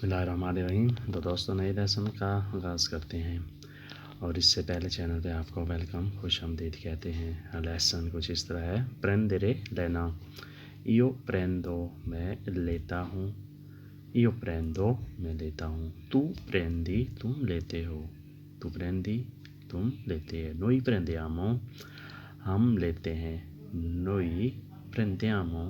बिस्मिल्लाहिर्रहमानिर्रहीम। तो दोस्तों, नए लेसन का आगाज़ करते हैं और इससे पहले चैनल पे आपको वेलकम, खुशामदीद कहते हैं। लेसन कुछ इस तरह है। प्रेंदरे लेना, इयो प्रेंदो मैं लेता हूँ, इयो प्रेंदो मैं लेता हूँ। तू प्रेंदी तुम लेते हो, तू प्रेंदी तुम लेते हैं। नोई प्रेंदियामो हम लेते हैं, नोई प्रेंदियामो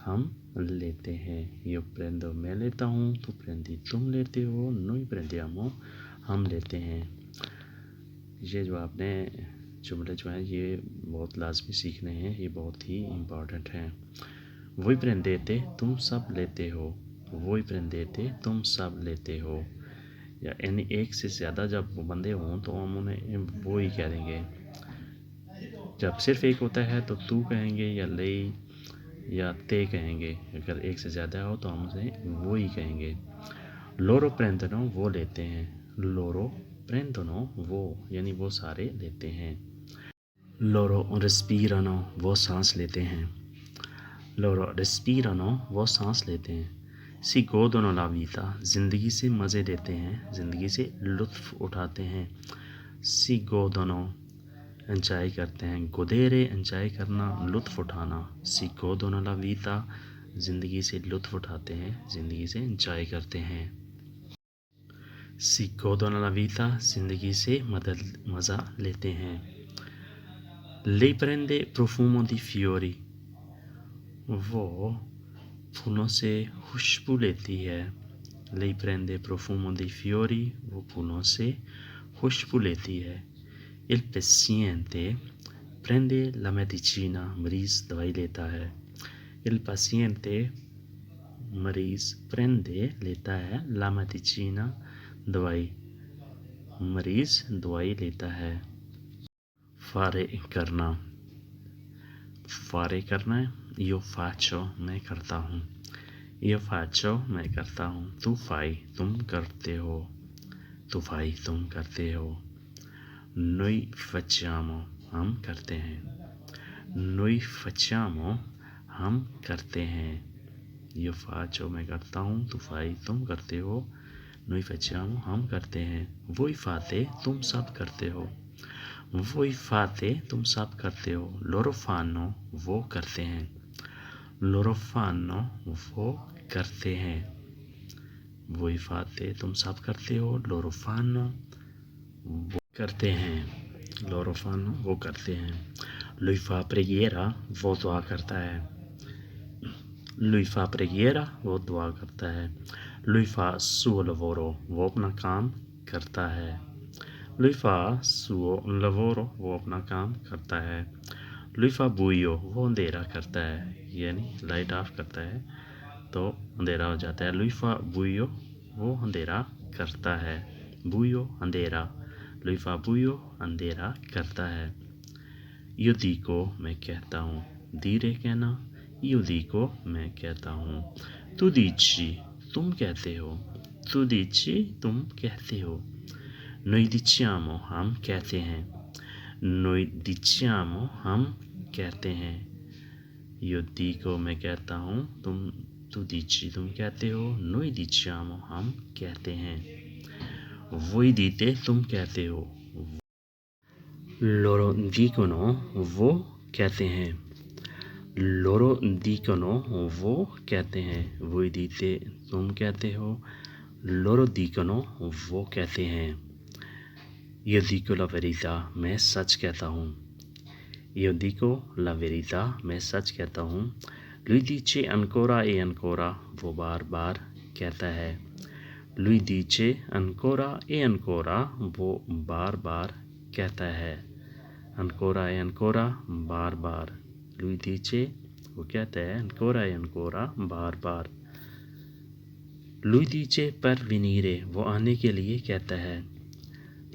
हम लेते हैं। यो प्रेंदो मैं लेता हूँ, तू प्रेंदी तुम लेते हो, नोई प्रेंदियामो हम लेते हैं। ये जो आपने जुमले जो हैं ये बहुत लाजमी सीखने हैं, ये बहुत ही इम्पॉर्टेंट हैं। वही प्रेंदेते तुम सब लेते हो, वही प्रेंदेते तुम सब लेते हो। या यानी एक से ज़्यादा जब बंदे हों तो हम उन्हें वो ही कह देंगे। जब सिर्फ एक होता है तो तू कहेंगे या ले या ते कहेंगे। अगर एक से ज़्यादा हो तो हम उसे वो ही कहेंगे। लोरो प्रेंतनो वो लेते हैं, लोरो प्रेंतनो वो यानी वो सारे लेते हैं। लोरो रिस्पीरानो वो सांस लेते हैं, लोरो रिस्पीरानो वो सांस लेते हैं। सी गोदोनो ला वीता ज़िंदगी से मज़े लेते हैं, ज़िंदगी से लुत्फ़ उठाते हैं। सी गोदोनो एंजॉय करते हैं, गोदेरे एंजॉय करना, लुत्फ़ उठाना। सी गोदोनो ला वीता ज़िंदगी से लुत्फ़ उठाते हैं, ज़िंदगी से एंजॉय करते हैं। सी गोदोनो ला वीता ज़िंदगी से मज़ा लेते हैं। ले प्रेंदे प्रोफूमो दी फियोरी वो फूलों से खुशबू लेती है। ले प्रेंदे प्रोफूमो दी फियोरी वो फूलों से खुशबू लेती है। Il paziente prende la medicina, मरीज़ दवाई लेता है। Il paziente मरीज़ prende लेता है, la medicina दवाई, मरीज़ दवाई लेता है। फारे करना, फारे करना है। io faccio मैं करता हूँ, io faccio मैं करता हूँ। tu fai तुम करते हो, tu fai तुम करते हो। noi facciamo हम करते हैं, noi facciamo हम करते हैं। io faccio मैं करता हूँ, tu fai तुम करते हो, noi facciamo हम करते हैं। voi fate तुम सब करते हो, voi fate तुम सब करते हो। loro fanno वो करते हैं, loro fanno वो करते हैं। voi fate तुम सब करते हो, loro fanno वो करते हैं, loro fanno वो करते हैं। lui fa preghiera वो दुआ करता है, lui fa preghiera वो दुआ करता है। lui fa suo lavoro वो अपना काम करता है, lui fa suo lavoro वो अपना काम करता है। lui fa buio वो अंधेरा करता है, यानी लाइट ऑफ करता है तो अंधेरा हो जाता है। lui fa buio वो अंधेरा करता है, buio अंधेरा, lui fa buio अंधेरा करता है। io dico मैं कहता हूँ, धीरे कहना, io dico मैं कहता हूँ। tu dici तुम कहते हो, tu dici तुम कहते हो। noi diciamo हम कहते हैं, noi diciamo हम कहते हैं। io dico मैं कहता हूँ, tu dici तुम कहते हो, noi diciamo हम कहते हैं। voi dite तुम कहते हो, loro dicono वो कहते हैं, loro dicono वो कहते हैं। voi dite तुम कहते हो, loro dicono वो कहते हैं। io dico la verità मैं सच कहता हूँ, io dico la verità मैं सच कहता हूँ। lui dice ancora e ancora वो बार बार कहता है, lui dice ancora e ancora वो बार बार कहता है। ancora e ancora बार बार, lui dice वो कहता है, ancora e ancora बार बार। lui dice per venire वो आने के लिए कहता है,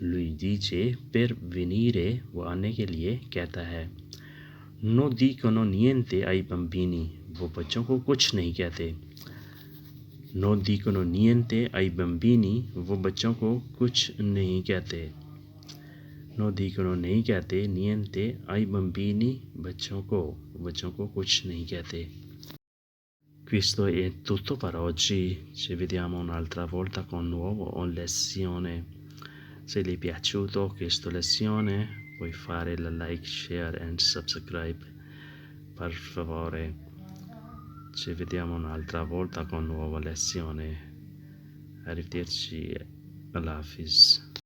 lui dice per venire वो आने के लिए कहता है। no dicono niente ai bambini वो बच्चों को कुछ नहीं कहते, no dicono niente ai bambini वो बच्चों को कुछ नहीं कहते, no dicono नहीं कहते, niente ai bambini बच्चों को कुछ नहीं कहते। Questo è tutto per oggi, ci vediamo un'altra volta con nuova lezione. Se ti è piaciuto questa lezione puoi fare la like, share e subscribe, per favore. Ci vediamo un'altra volta con nuova lezione. Arrivederci, Allah Hafiz.